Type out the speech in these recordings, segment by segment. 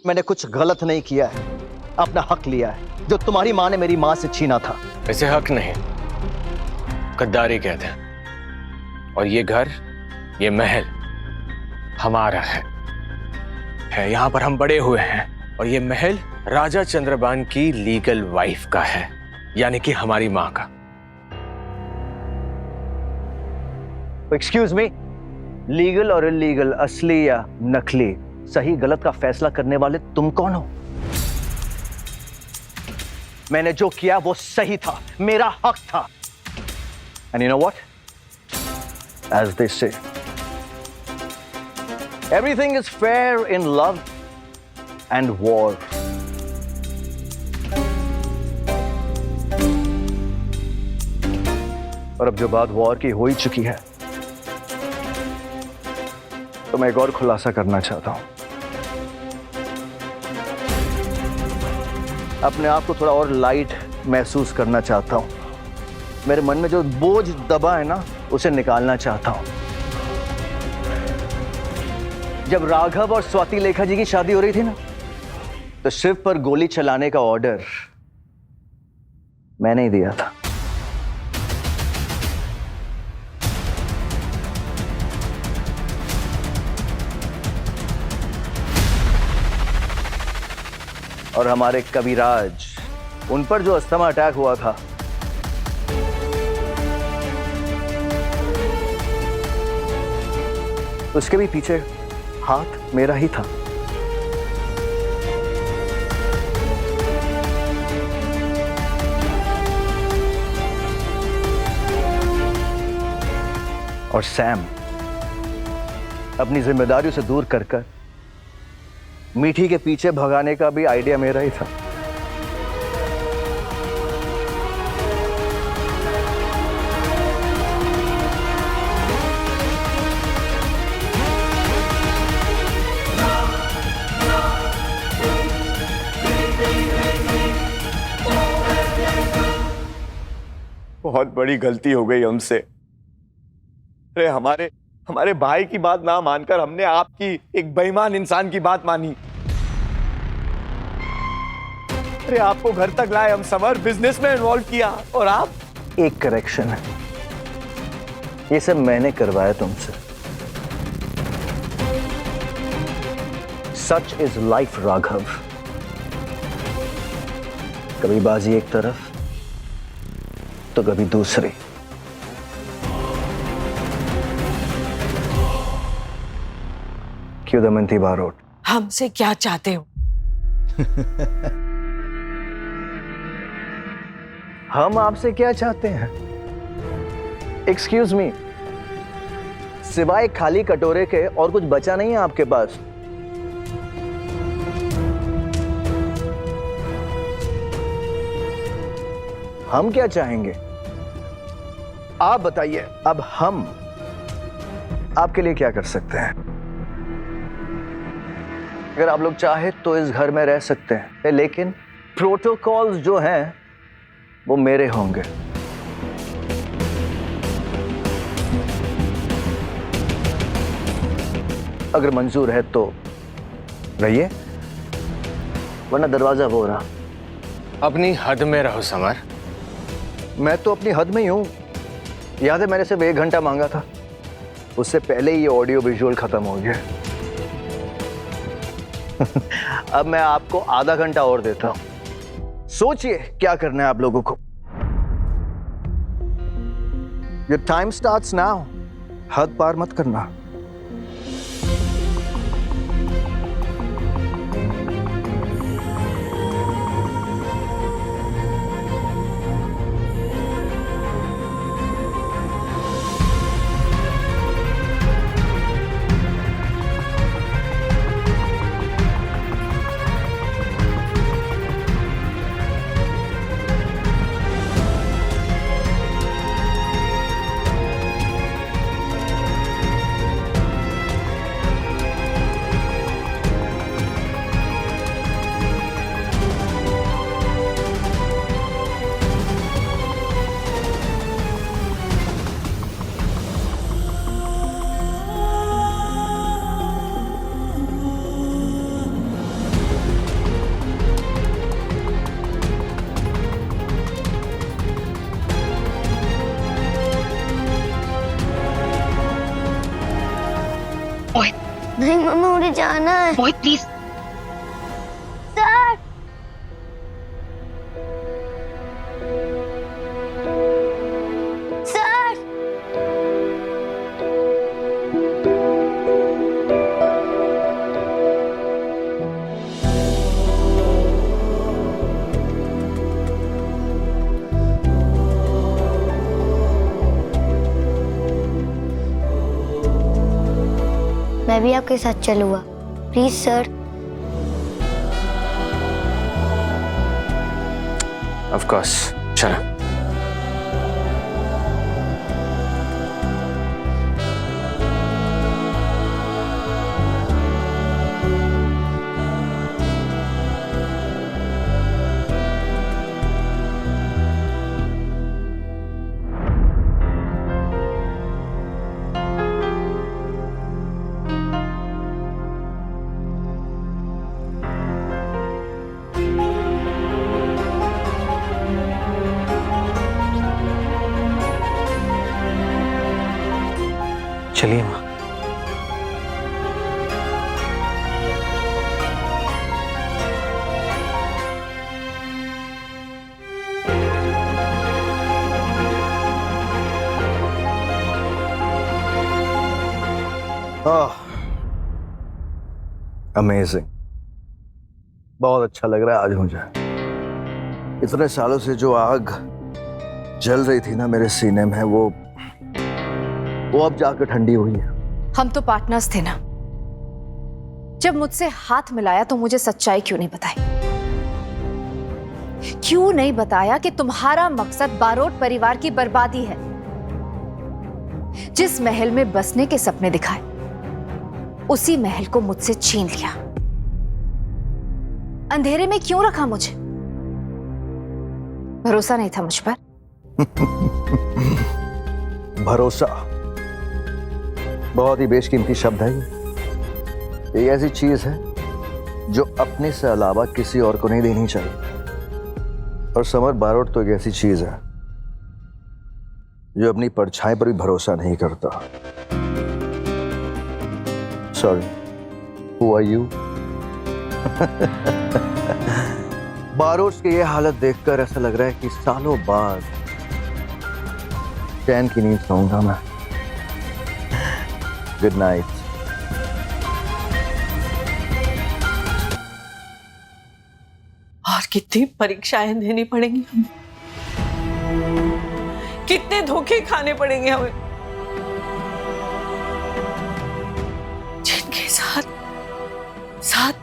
मैंने कुछ गलत नहीं किया है, अपना हक लिया है जो तुम्हारी माँ ने मेरी माँ से छीना था। इसे हक नहीं, गद्दारी कहते हैं। और ये घर, ये महल हमारा है। यहाँ पर हम बड़े हुए हैं। और ये महल राजा चंद्रबान की लीगल वाइफ का है, यानी कि हमारी माँ का। एक्सक्यूज मी, लीगल और इलीगल, असली या नकली, सही गलत का फैसला करने वाले तुम कौन हो? मैंने जो किया वो सही था, मेरा हक था। And you know what, as they say, everything is fair in love and war. और अब जो बात वॉर की हो ही चुकी है, तो मैं एक और खुलासा करना चाहता हूं। अपने आप को थोड़ा और लाइट महसूस करना चाहता हूं। मेरे मन में जो बोझ दबा है ना, उसे निकालना चाहता हूं। जब राघव और स्वाति लेखा जी की शादी हो रही थी ना, तो शिव पर गोली चलाने का ऑर्डर मैंने ही दिया था। और हमारे कविराज, उन पर जो अस्थमा अटैक हुआ था, उसके भी पीछे हाथ मेरा ही था। और सैम अपनी जिम्मेदारियों से दूर कर मीठी के पीछे भगाने का भी आइडिया मेरा ही था। बहुत बड़ी गलती हो गई हमसे। अरे हमारे भाई की बात ना मानकर हमने आपकी, एक बेईमान इंसान की बात मानी। अरे आपको घर तक लाए हम, समर बिजनेस में इन्वॉल्व किया, और आप। एक करेक्शन है, ये सब मैंने करवाया तुमसे। Such is life Raghav. कभी बाजी एक तरफ तो कभी दूसरी। क्यों दमयंती बारोट? हमसे क्या चाहते हो? हम आपसे क्या चाहते हैं? एक्सक्यूज मी, सिवाय खाली कटोरे के और कुछ बचा नहीं है आपके पास? हम क्या चाहेंगे आप बताइए। अब हम आपके लिए क्या कर सकते हैं? अगर आप लोग चाहे तो इस घर में रह सकते हैं, लेकिन प्रोटोकॉल्स जो हैं वो मेरे होंगे। अगर मंजूर है तो रहिए, वरना दरवाजा वो रहा। अपनी हद में रहो समर। मैं तो अपनी हद में ही हूं। याद है मैंने सिर्फ 1 घंटा मांगा था, उससे पहले ही ये ऑडियो विजुअल खत्म हो गया। अब मैं आपको आधा घंटा और देता हूं, सोचिए क्या करना है आप लोगों को। Your time starts now. हद पार मत करना। मोहित, नहीं मम्मी मुझे जाना है। मोहित प्लीज। सर सर मैं भी आपके साथ चलूंगा प्लीज सर। ऑफ कोर्स, चलो। चलिए माँ। अमेजिंग, बहुत अच्छा लग रहा है आज मुझे। इतने सालों से जो आग जल रही थी ना मेरे सीने में, वो अब जाकर ठंडी हुई है। हम तो पार्टनर्स थे ना। जब मुझसे हाथ मिलाया तो मुझे सच्चाई क्यों नहीं बताई? क्यों नहीं बताया कि तुम्हारा मकसद बारोट परिवार की बर्बादी है? जिस महल में बसने के सपने दिखाए, उसी महल को मुझसे छीन लिया। अंधेरे में क्यों रखा मुझे? भरोसा नहीं था मुझ पर? भरोसा बहुत ही बेशकीमती शब्द है। ये ऐसी चीज है जो अपने से अलावा किसी और को नहीं देनी चाहिए। और समर, बारोट तो एक ऐसी चीज है जो अपनी परछाई पर भी भरोसा नहीं करता। Sorry, who are you? Barot की ये हालत देखकर ऐसा लग रहा है कि सालों बाद चैन की नींद सोऊंगा मैं। Good night. और कितनी परीक्षाएं देनी पड़ेंगी हमें, कितने धोखे खाने पड़ेंगे हमें, जिनके साथ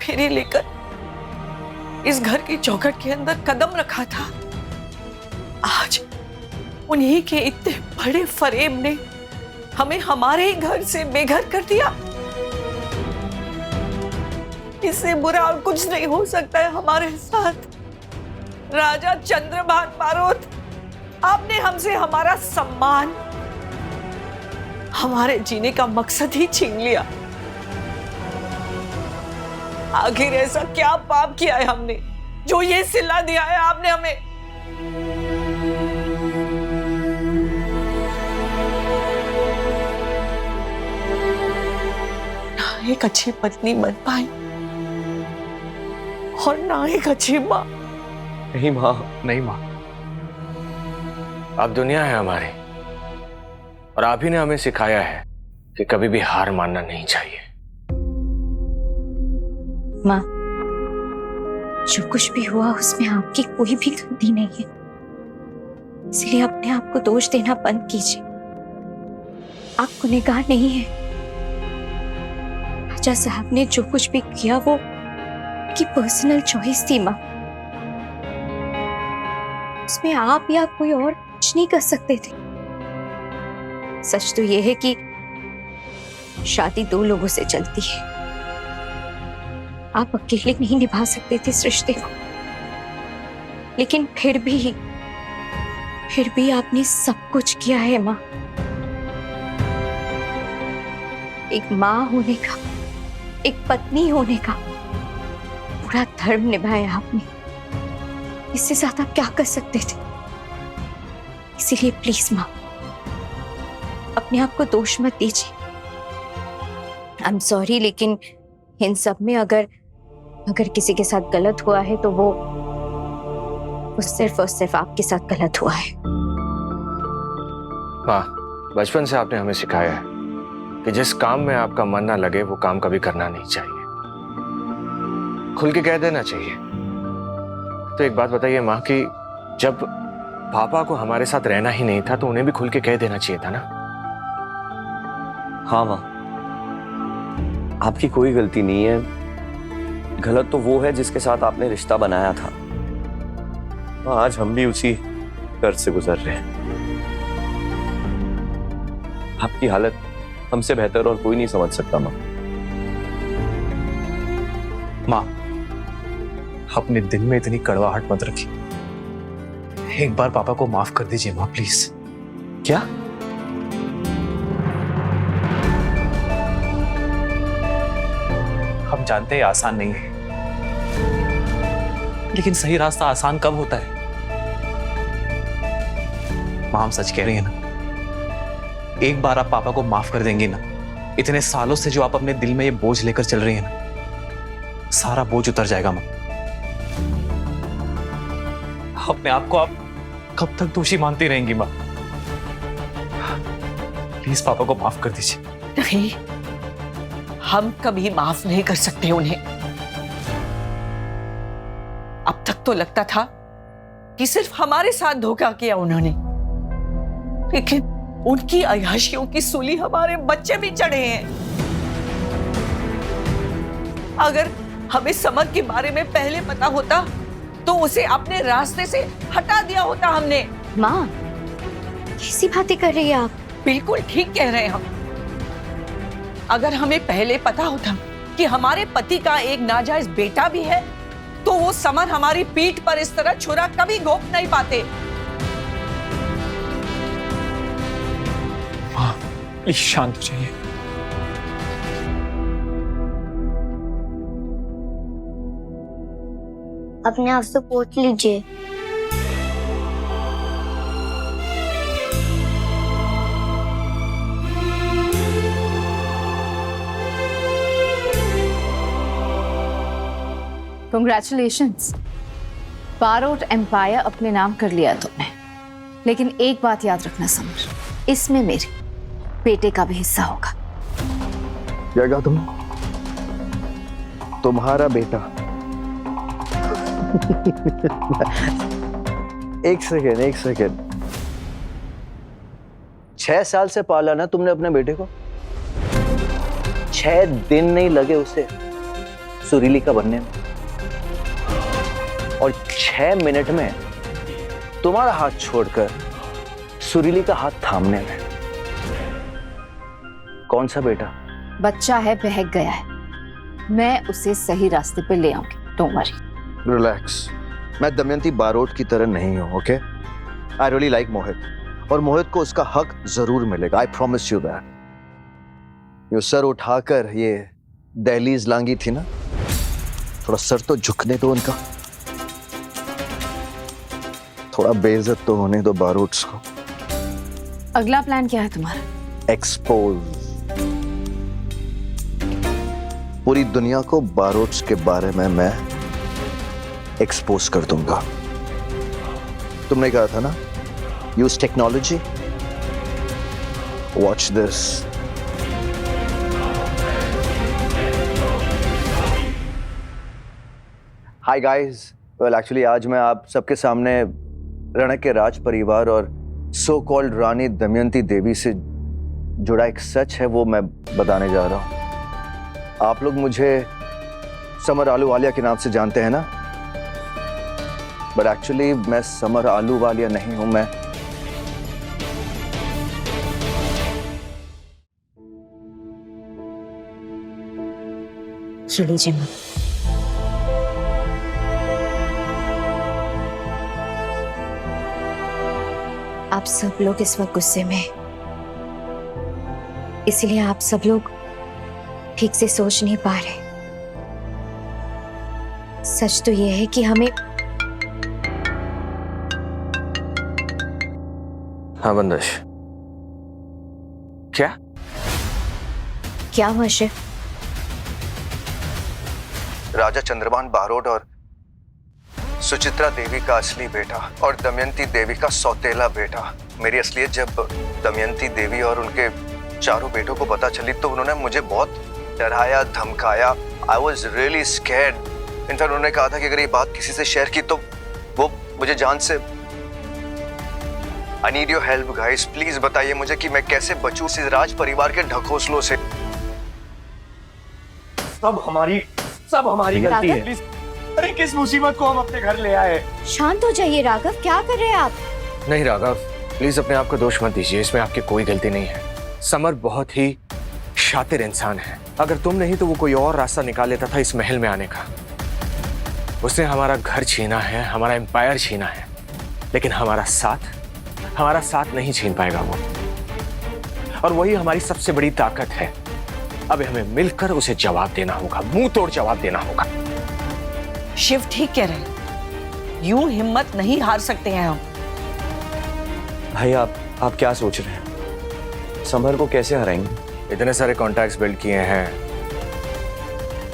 फेरे लेकर इस घर की चौखट के अंदर कदम रखा था, आज उन्हीं के इतने बड़े फरेब ने हमें हमारे ही घर से बेघर कर दिया। इससे बुरा और कुछ नहीं हो सकता है हमारे साथ। राजा चंद्रभान बारोट, आपने हमसे हमारा सम्मान, हमारे जीने का मकसद ही छीन लिया। आखिर ऐसा क्या पाप किया है हमने जो ये सिला दिया है आपने हमें? ना एक अच्छी पत्नी बन पाई और ना एक अच्छी माँ। नहीं माँ, नहीं माँ, अब दुनिया है हमारी, और आप ही ने हमें सिखाया है कि कभी भी हार मानना नहीं चाहिए। माँ, जो कुछ भी हुआ उसमें आपकी कोई भी गलती नहीं है, इसलिए अपने आप को दोष देना बंद कीजिए। आप गुनहगार नहीं है। राजा साहब ने जो कुछ भी किया वो उनकी पर्सनल चॉइस थी माँ, उसमें आप या कोई और कुछ नहीं कर सकते थे। सच तो यह है कि शादी दो लोगों से चलती है, आप अकेले नहीं निभा सकते थे इस रिश्ते को, लेकिन फिर भी आपने सब कुछ किया है माँ। एक माँ होने का, एक पत्नी होने का पूरा धर्म निभाया आपने। इससे ज्यादा क्या कर सकते थे? इसीलिए प्लीज माँ, अपने आप को दोष मत दीजिए। आई एम सॉरी, लेकिन इन सब में अगर किसी के साथ गलत हुआ है तो वो सिर्फ और सिर्फ आपके साथ गलत हुआ है। माँ, बचपन से आपने हमें सिखाया है कि जिस काम में आपका मन ना लगे वो काम कभी करना नहीं चाहिए, खुल के कह देना चाहिए। तो एक बात बताइए माँ, कि जब पापा को हमारे साथ रहना ही नहीं था तो उन्हें भी खुल के कह देना चाहिए था ना। हाँ माँ, आपकी कोई गलती नहीं है। गलत तो वो है जिसके साथ आपने रिश्ता बनाया था। आज हम भी उसी दर्द से गुजर रहे हैं। आपकी हालत हमसे बेहतर और कोई नहीं समझ सकता माँ। माँ, अपने दिल में इतनी कड़वाहट मत रखिए। एक बार पापा को माफ कर दीजिए माँ, प्लीज। क्या? हम जानते हैं आसान नहीं है, लेकिन सही रास्ता आसान कब होता है? माँ, हम सच कह रही हैं ना? एक बार आप पापा को माफ कर देंगे ना, इतने सालों से जो आप अपने दिल में ये बोझ लेकर चल रही हैं ना, सारा बोझ उतर जाएगा माँ। अपने आप को आप कब तक दोषी मानती रहेंगी माँ? प्लीज पापा को माफ कर दीजिए। नहीं, हम कभी माफ नहीं कर सकते उन्हें। अब तक तो लगता था कि सिर्फ हमारे साथ धोखा किया उन्होंने, लेकिन उनकी अय्याशियों की सूली हमारे बच्चे भी चढ़े हैं। अगर हमें समर के बारे में पहले पता होता तो उसे अपने रास्ते से हटा दिया होता हमने। माँ, कैसी बातें कर रही हैं आप? बिल्कुल ठीक कह रहे हैं हम। अगर हमें पहले पता होता कि हमारे पति का एक नाजायज बेटा भी है तो वो समर हमारी पीठ पर इस तरह छुरा कभी घोंप नहीं पाते। माँ, प्लीज शांत हो जाइए। अपने आप से पोंछ लीजिए। कंग्रेचुलेशंस, बारोट एम्पायर अपने नाम कर लिया तुमने। लेकिन एक बात याद रखना समर, इसमें मेरे बेटे का भी हिस्सा होगा। क्या कहा तुमने? तुम्हारा बेटा? एक सेकेंड। 6 साल से पाला ना तुमने अपने बेटे को। 6 दिन नहीं लगे उसे सुरीली का बनने में, और 6 मिनट में तुम्हारा हाथ छोड़कर सुरीली का हाथ थामने में। कौन सा बेटा? बच्चा है, बहक गया है, मैं उसे सही रास्ते पे ले आऊंगी, डोंट वरी। रिलैक्स, मैं दमयंती बारोट की तरह नहीं हूं, ओके? आई रियली लाइक मोहित, और मोहित को उसका हक जरूर मिलेगा। I promise you that. ये सर उठाकर ये दहलीज लांगी थी ना, थोड़ा सर तो झुकने दो उनका, थोड़ा बेइज्जत तो होने दो बारोट्स को। अगला प्लान क्या है तुम्हारा? एक्सपोज, पूरी दुनिया को बारोट्स के बारे में मैं एक्सपोज कर दूंगा। तुमने कहा था ना, use technology. Watch this. Hi guys, well actually आज मैं आप सबके सामने रणक के राज परिवार और सो कॉल्ड रानी दमयंती देवी से जुड़ा एक सच है, वो मैं बताने जा रहा हूं। आप लोग मुझे समर आलूवालिया के नाम से जानते हैं ना, बट एक्चुअली मैं समर आलूवालिया नहीं हूं। मैं लीजिए माँ। आप सब लोग इस वक्त गुस्से में हैं, इसलिए आप सब लोग ठीक से सोच नहीं पा रहे। सच तो यह है कि हमें हाँ बंदश। क्या? क्या हुआ शिव? राजा चंद्रभान बारोट और सुचित्रा देवी का असली बेटा और दमयंती देवी का सौतेला बेटा। मेरी असलियत जब दमयंती देवी और उनके चारों बेटों को पता चली तो उन्होंने मुझे बहुत डराया, धमकाया। I was really scared. In fact उन्होंने कहा था कि अगर ये बात किसी से शेयर की तो वो मुझे जान से। I need your help guys, please बताइए मुझे कि मैं कैसे बचूं इस राज परिवार के ढकोसलों से। सब हमारी गलती है। प्लीज, अरे किस मुसीबत को हम अपने घर ले आए। शांत हो जाइए राघव, क्या कर रहे हैं आप? नहीं राघव, प्लीज अपने आप को दोष मत दीजिए, इसमें आपकी कोई गलती नहीं है। समर बहुत ही शातिर इंसान है। अगर तुम नहीं तो वो कोई और रास्ता निकाल लेता था इस महल में आने का। उसने हमारा घर छीना है, हमारा एम्पायर छीना है, लेकिन हमारा साथ नहीं छीन पाएगा वो। और वही हमारी सबसे बड़ी ताकत है। अब हमें मिलकर उसे जवाब देना होगा, मुंह तोड़ जवाब देना होगा। शिव ठीक कह रहे हैं, यूं हिम्मत नहीं हार सकते हैं हम। भाई आप क्या सोच रहे हैं? समर को कैसे हराएंगे? इतने सारे कॉन्टैक्ट्स बिल्ड किए हैं,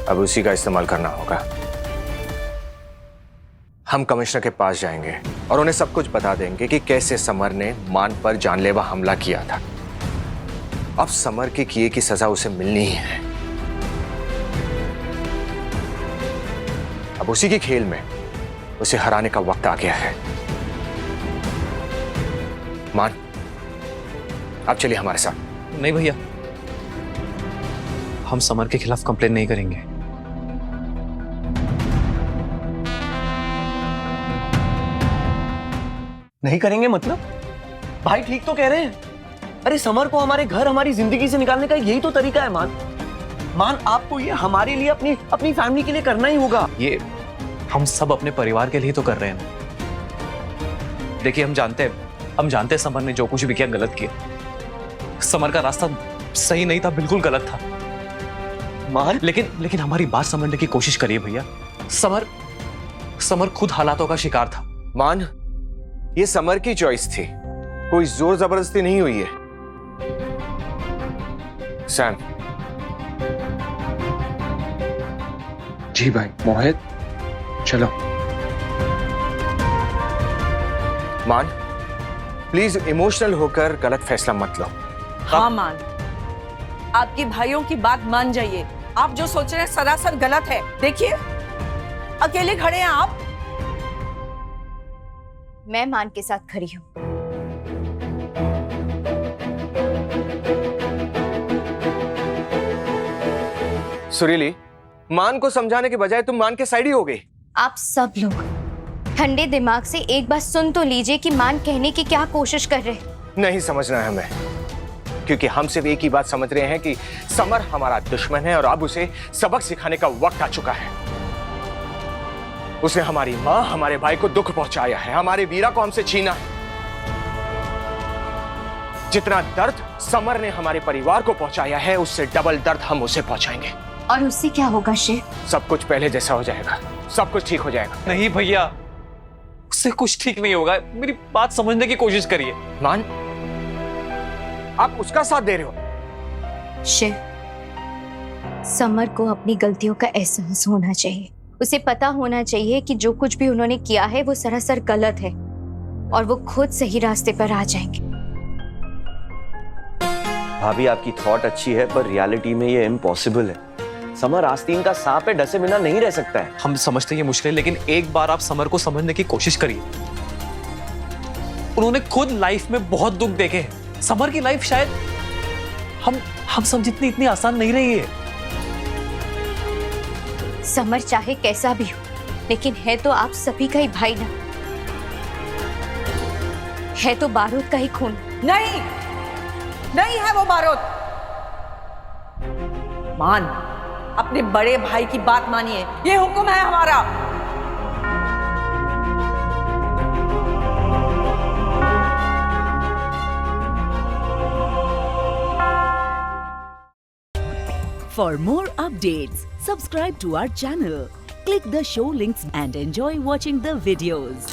अब उसी का इस्तेमाल करना होगा। हम कमिश्नर के पास जाएंगे और उन्हें सब कुछ बता देंगे कि कैसे समर ने मान पर जानलेवा हमला किया था। अब समर के किए की सजा उसे मिलनी ही है। अब उसी के खेल में उसे हराने का वक्त आ गया है। मान, आप चलिए हमारे साथ। नहीं भैया, हम समर के खिलाफ कंप्लेन नहीं करेंगे। नहीं करेंगे मतलब? भाई ठीक तो कह रहे हैं। अरे समर को हमारे घर, हमारी जिंदगी से निकालने का यही तो तरीका है। मान आपको ये हमारे लिए, अपनी फैमिली के लिए करना ही होगा। ये हम सब अपने परिवार के लिए तो कर रहे हैं। देखिए, हम जानते हैं समर ने जो कुछ भी किया गलत किया। समर का रास्ता सही नहीं था, बिल्कुल गलत था। मान, लेकिन हमारी बात समझने की कोशिश करिए भैया। समर खुद हालातों का शिकार था। मान, ये समर की चॉइस थी, कोई जोर जबरदस्ती नहीं हुई है। सैम। जी भाई। मोहित, चलो। मान, प्लीज इमोशनल होकर गलत फैसला मत लो। हाँ मान, आपके भाइयों की बात मान जाइए। आप जो सोच रहे हैं सरासर गलत है। देखिए, अकेले खड़े हैं आप। मैं मान के साथ खड़ी हूँ। सुरीली, मान को समझाने के बजाय तुम मान के साइड ही हो गई। आप सब लोग ठंडे दिमाग से एक बार सुन तो लीजिए कि मान कहने की क्या कोशिश कर रहे हैं। नहीं समझना है हमें, क्योंकि हम सिर्फ एक ही बात समझ रहे हैं कि समर हमारा दुश्मन है और अब उसे सबक सिखाने का वक्त आ चुका है। उसने हमारी माँ, हमारे भाई को दुख पहुंचाया है, हमारे वीरा को हमसे छीना है। जितना दर्द समर ने हमारे परिवार को पहुंचाया है, उससे डबल दर्द हम उसे पहुंचाएंगे। और उससे क्या होगा शिव? सब कुछ पहले जैसा हो जाएगा, सब कुछ ठीक हो जाएगा। नहीं भैया, उससे कुछ ठीक नहीं होगा। मेरी बात समझने की कोशिश करिए। मान, आप उसका साथ दे रहे हो। शिव, समर को अपनी गलतियों का एहसास होना चाहिए। उसे पता होना चाहिए कि जो कुछ भी उन्होंने किया है वो सरासर गलत है और वो खुद सही रास्ते पर आ जाएंगे। भाभी, आपकी थॉट अच्छी है पर रियलिटी में ये इम्पॉसिबल है। समर आस्तीन का सांप है, डसे बिना नहीं रह सकता है। हम समझते हैं ये मुश्किल है, लेकिन एक बार आप समर को समझने की कोशिश करिए। उन्होंने खुद लाइफ में बहुत दुख देखे हैं। समर की लाइफ शायद हम सब जितनी इतनी आसान नहीं रही है। समर चाहे कैसा भी हो, लेकिन है तो आप सभी का ही भाई ना, है तो बारूद का ही खून। नहीं, नहीं है वो बारूद। मान, अपने बड़े भाई की बात मानिए, ये हुक्म है हमारा। For more updates, subscribe to our channel, click the show links and enjoy watching the videos.